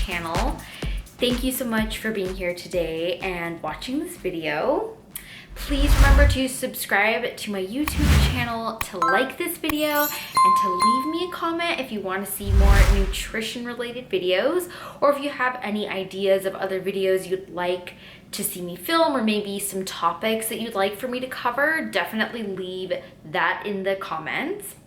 channel. Thank you so much for being here today and watching this video. Please remember to subscribe to my YouTube channel, to like this video, and to leave me a comment if you want to see more nutrition related videos, or if you have any ideas of other videos you'd like to see me film, or maybe some topics that you'd like for me to cover. Definitely leave that in the comments.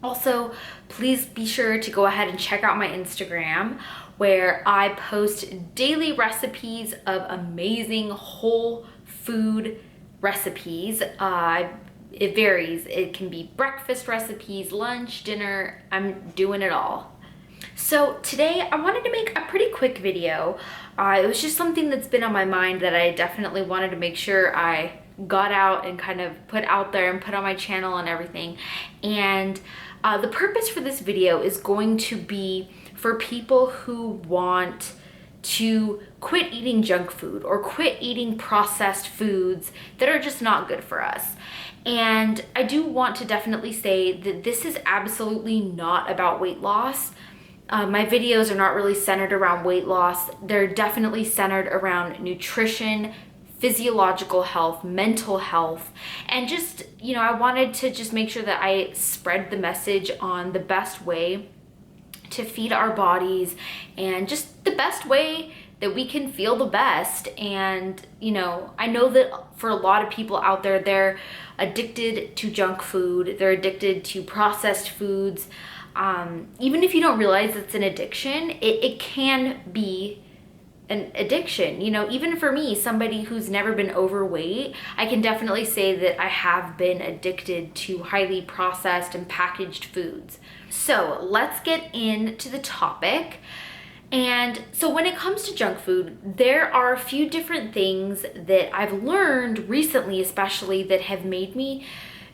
Also, please be sure to go ahead and check out my Instagram, where I post daily recipes of amazing whole food recipes. It varies. It can be breakfast recipes, lunch, dinner. I'm doing it all. So today I wanted to make a pretty quick video. It was just something that's been on my mind that I definitely wanted to make sure I got out and kind of put out there and put on my channel and everything. And the purpose for this video is going to be for people who want to quit eating junk food or quit eating processed foods that are just not good for us. And I do want to definitely say that this is absolutely not about weight loss. My videos are not really centered around weight loss. They're definitely centered around nutrition, physiological health, mental health, and just, I wanted to just make sure that I spread the message on the best way to feed our bodies and just the best way that we can feel the best. And I know that for a lot of people out there, they're addicted to junk food, they're addicted to processed foods. Even if you don't realize it's an addiction, it can be an addiction. Even for me, somebody who's never been overweight, I can definitely say that I have been addicted to highly processed and packaged foods. So let's get into the topic. And so when it comes to junk food, there are a few different things that I've learned recently, especially, that have made me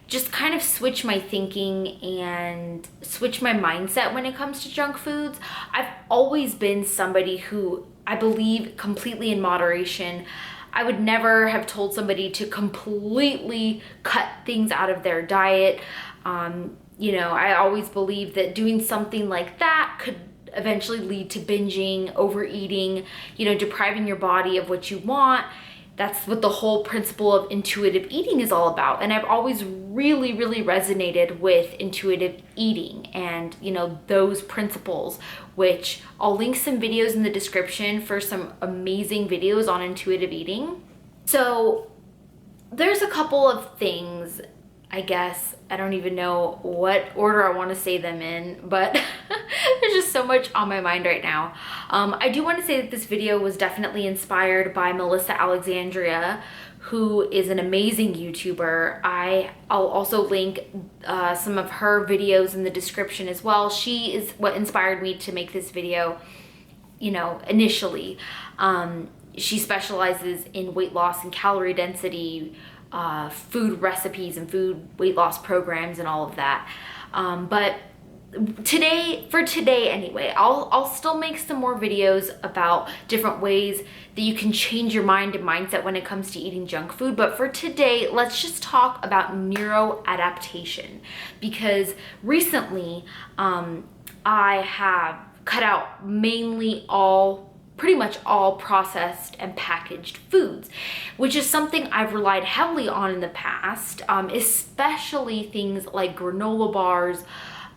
just kind of switch my thinking and switch my mindset when it comes to junk foods. I've always been somebody who I believe completely in moderation. I would never have told somebody to completely cut things out of their diet. I always believed that doing something like that could eventually lead to binging, overeating, depriving your body of what you want. That's what the whole principle of intuitive eating is all about. And I've always really, really resonated with intuitive eating and, those principles, which I'll link some videos in the description for some amazing videos on intuitive eating. So there's a couple of things, I guess. I don't even know what order I want to say them in, but there's just so much on my mind right now. I do want to say that this video was definitely inspired by Melissa Alexandria, who is an amazing YouTuber. I'll also link some of her videos in the description as well. She is what inspired me to make this video, initially. She specializes in weight loss and calorie density, food recipes and food weight loss programs and all of that. But for today anyway, I'll still make some more videos about different ways that you can change your mind and mindset when it comes to eating junk food. But for today, let's just talk about neuroadaptation, because recently I have cut out pretty much all processed and packaged foods, which is something I've relied heavily on in the past, especially things like granola bars.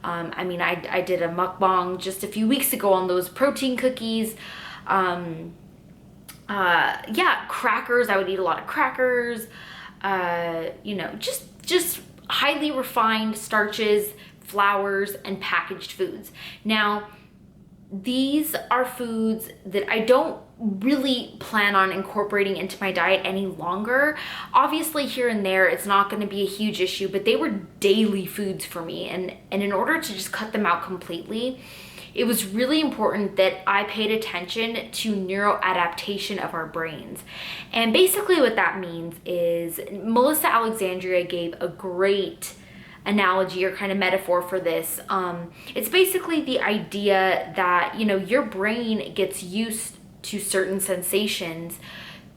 I did a mukbang just a few weeks ago on those protein cookies. Crackers. I would eat a lot of crackers. Just highly refined starches, flours, and packaged foods. Now, these are foods that I don't really plan on incorporating into my diet any longer. Obviously, here and there, it's not going to be a huge issue, but they were daily foods for me. And in order to just cut them out completely, it was really important that I paid attention to neuroadaptation of our brains. And basically what that means is Melissa Alexandria gave a great analogy or kind of metaphor for this. It's basically the idea that, your brain gets used to certain sensations.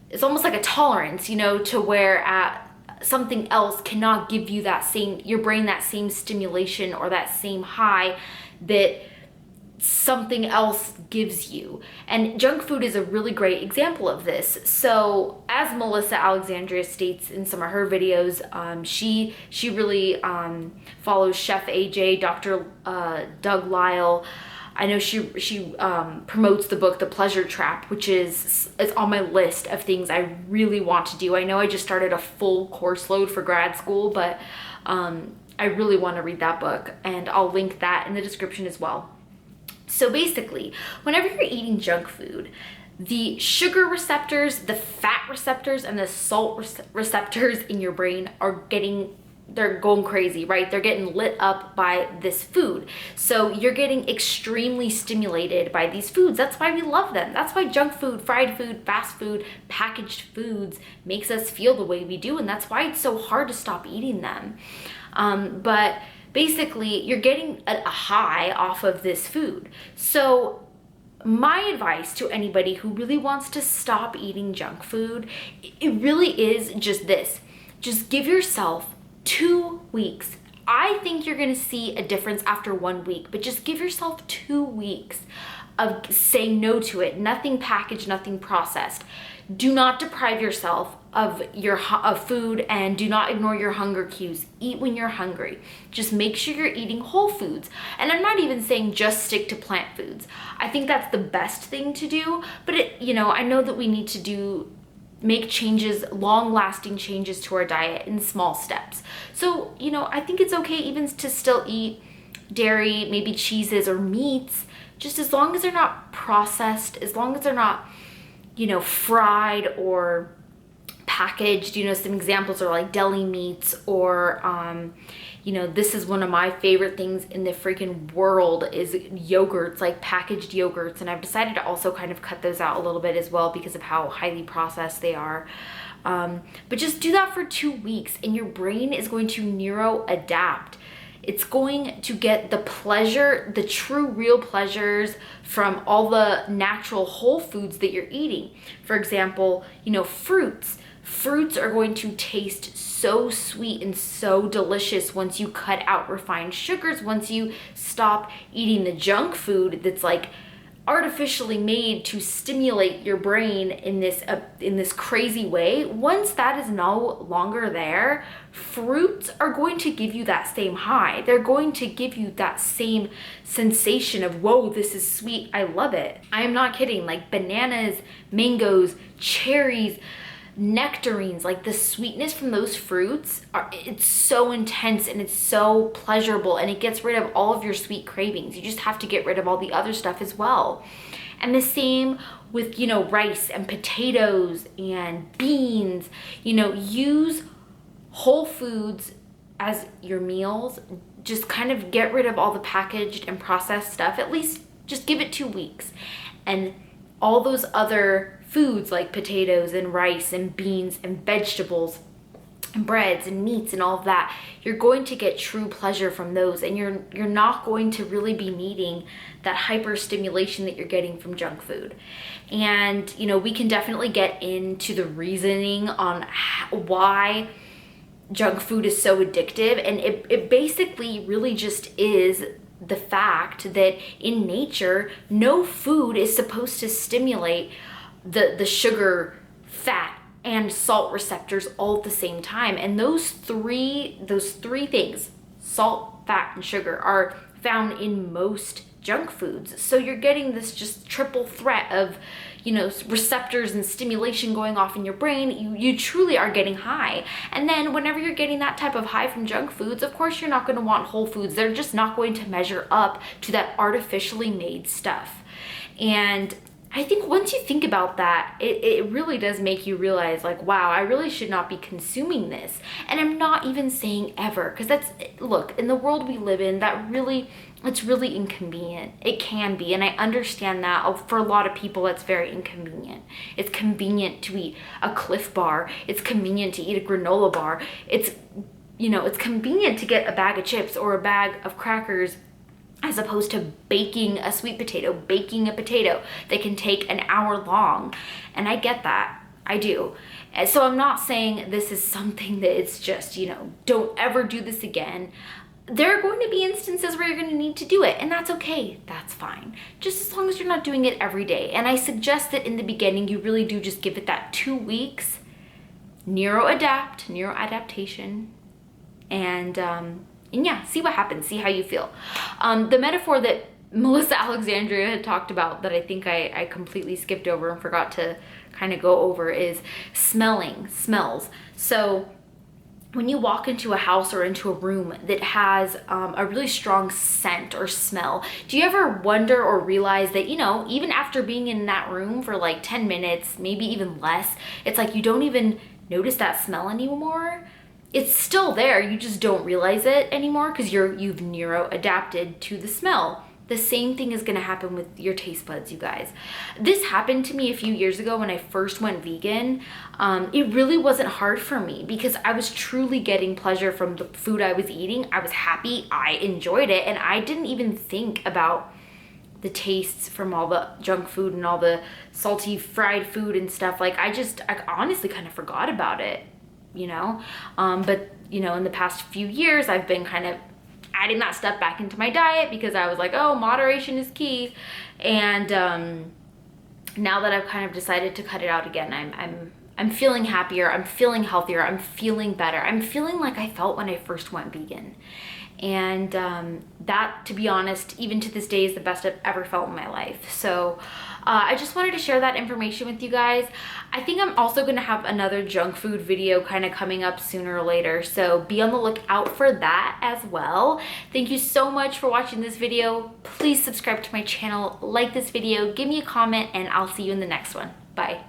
It's almost like a tolerance, to where something else cannot give you your brain that same stimulation or that same high that something else gives you. And junk food is a really great example of this. So as Melissa Alexandria states in some of her videos, she really follows Chef AJ, Dr. Doug Lyle. I know she promotes the book The Pleasure Trap, which is on my list of things I really want to do. I know I just started a full course load for grad school, but I really want to read that book, and I'll link that in the description as well. So basically, whenever you're eating junk food, the sugar receptors, the fat receptors, and the salt receptors in your brain they're going crazy, right? They're getting lit up by this food. So you're getting extremely stimulated by these foods. That's why we love them. That's why junk food, fried food, fast food, packaged foods makes us feel the way we do. And that's why it's so hard to stop eating them. But basically, you're getting a high off of this food. So my advice to anybody who really wants to stop eating junk food, it really is just this. Just give yourself 2 weeks. I think you're going to see a difference after 1 week, but just give yourself 2 weeks of saying no to it. Nothing packaged, nothing processed. Do not deprive yourself of food, and do not ignore your hunger cues. Eat when you're hungry. Just make sure you're eating whole foods. And I'm not even saying just stick to plant foods. I think that's the best thing to do, but I know that we need to make changes, long-lasting changes to our diet in small steps. So, I think it's okay even to still eat dairy, maybe cheeses or meats, just as long as they're not processed, as long as they're not, fried or packaged. Some examples are like deli meats, or this is one of my favorite things in the freaking world is yogurts, like packaged yogurts. And I've decided to also kind of cut those out a little bit as well because of how highly processed they are. But just do that for 2 weeks and your brain is going to neuroadapt. It's going to get the pleasure, the true real pleasures from all the natural whole foods that you're eating. For example, fruits. Fruits are going to taste so sweet and so delicious once you cut out refined sugars, once you stop eating the junk food that's like artificially made to stimulate your brain in this crazy way. Once that is no longer there, fruits are going to give you that same high. They're going to give you that same sensation of, whoa, this is sweet, I love it. I am not kidding. Like bananas, mangoes, cherries, nectarines, like the sweetness from those fruits it's so intense and it's so pleasurable, and it gets rid of all of your sweet cravings. You just have to get rid of all the other stuff as well. And the same with rice and potatoes and beans. Use whole foods as your meals. Just kind of get rid of all the packaged and processed stuff. At least just give it 2 weeks, and all those other foods like potatoes and rice and beans and vegetables and breads and meats and all of that, you're going to get true pleasure from those, and you're not going to really be needing that hyper stimulation that you're getting from junk food. And we can definitely get into the reasoning on why junk food is so addictive, and it basically really just is the fact that in nature, no food is supposed to stimulate the sugar, fat, and salt receptors all at the same time. And those three things, salt, fat, and sugar, are found in most junk foods. So you're getting this just triple threat of receptors and stimulation going off in your brain. You truly are getting high. And then whenever you're getting that type of high from junk foods, of course you're not going to want whole foods. They're just not going to measure up to that artificially made stuff. And I think once you think about that, it really does make you realize, like, wow, I really should not be consuming this. And I'm not even saying ever, because look, in the world we live in, it's really inconvenient. It can be, and I understand that. For a lot of people, it's very inconvenient. It's convenient to eat a Cliff Bar. It's convenient to eat a granola bar. It's convenient to get a bag of chips or a bag of crackers, as opposed to baking a sweet potato, baking a potato that can take an hour long. And I get that. I do. And so I'm not saying this is something that it's just, don't ever do this again. there are going to be instances where you're going to need to do it, and that's okay. That's fine. Just as long as you're not doing it every day. And I suggest that in the beginning, you really do just give it that 2 weeks, neuroadaptation, and yeah, see what happens, see how you feel. The metaphor that Melissa Alexandria had talked about that I think I completely skipped over and forgot to kind of go over is smells. So when you walk into a house or into a room that has a really strong scent or smell, do you ever wonder or realize that, you know, even after being in that room for like 10 minutes, maybe even less, it's like you don't even notice that smell anymore? It's still there, you just don't realize it anymore because you've neuroadapted to the smell. The same thing is gonna happen with your taste buds, you guys. This happened to me a few years ago when I first went vegan. It really wasn't hard for me because I was truly getting pleasure from the food I was eating. I was happy, I enjoyed it, and I didn't even think about the tastes from all the junk food and all the salty fried food and stuff. Like I honestly kind of forgot about it, you know? But you know, in the past few years, I've been kind of adding that stuff back into my diet because I was like, oh, moderation is key. And now that I've kind of decided to cut it out again, I'm feeling happier, I'm feeling healthier, I'm feeling better. I'm feeling like I felt when I first went vegan. And that, to be honest, even to this day is the best I've ever felt in my life. So I just wanted to share that information with you guys. I think I'm also going to have another junk food video kind of coming up sooner or later, so be on the lookout for that as well. Thank you so much for watching this video. Please subscribe to my channel, like this video, give me a comment, and I'll see you in the next one. Bye.